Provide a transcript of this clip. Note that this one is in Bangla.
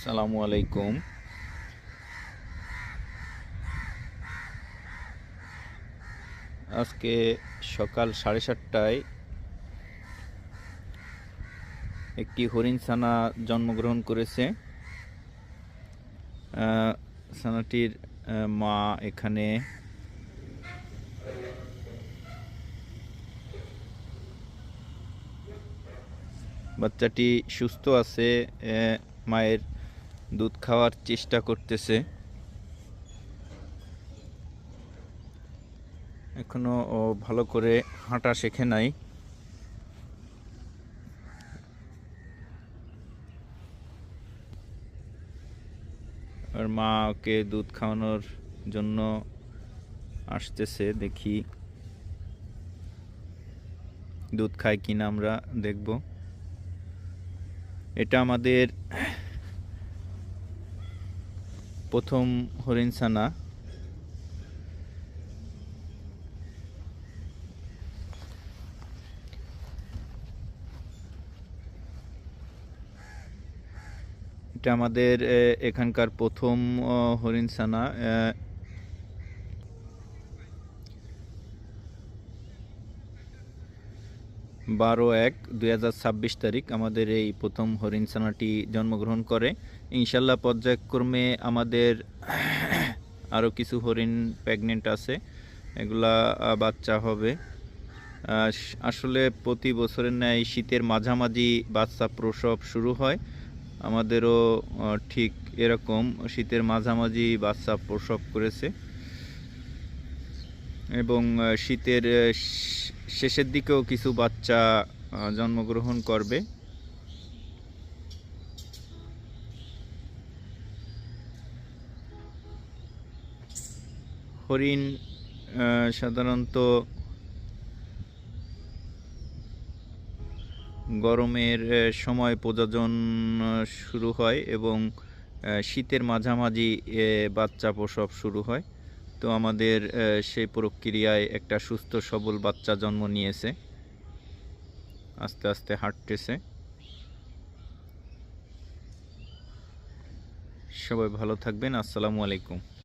আসসালামু আলাইকুম। আজকে সকাল 7:30টায় একটি হরিণ ছানা জন্মগ্রহণ করেছে। ছানাটির মা এখানে। বাচ্চাটি সুস্থ আছে, মায়ের দুধ খাওয়ার চেষ্টা করতেছে। এখনো ভালো করে হাঁটা শেখে নাই। আর মা ওকে দুধ খাওয়ানোর জন্য আসতেছে, দেখি দুধ খায় কিনা আমরা দেখব। এটা আমাদের প্রথম হরিণ ছানা। এটা আমাদের এখানকার প্রথম হরিণ ছানা। 12/1/2026 তারিখ আমাদের এই প্রথম হরিণ ছানাটি জন্মগ্রহণ করে। ইনশাল্লাহ পর্যায়ক্রমে আমাদের আরও কিছু হরিণ প্রেগনেন্ট আছে, এগুলা বাচ্চা হবে। আসলে প্রতি বছরের ন্যায় শীতের মাঝামাঝি বাচ্চা প্রসব শুরু হয়। আমাদেরও ঠিক এরকম শীতের মাঝামাঝি বাচ্চা প্রসব করেছে এবং শীতের শেষের দিকেও কিছু বাচ্চা জন্মগ্রহণ করবে। হরিণ সাধারণত গরমের সময় প্রজনন শুরু হয় এবং শীতের মাঝামাঝি বাচ্চা প্রসব শুরু হয়। তো আমাদের সেই প্রক্রিয়ায় একটা সুস্থ সবল বাচ্চা জন্ম নিয়েছে, আস্তে আস্তে হাঁটতেছে। সবাই ভালো থাকবেন। আসসালামু আলাইকুম।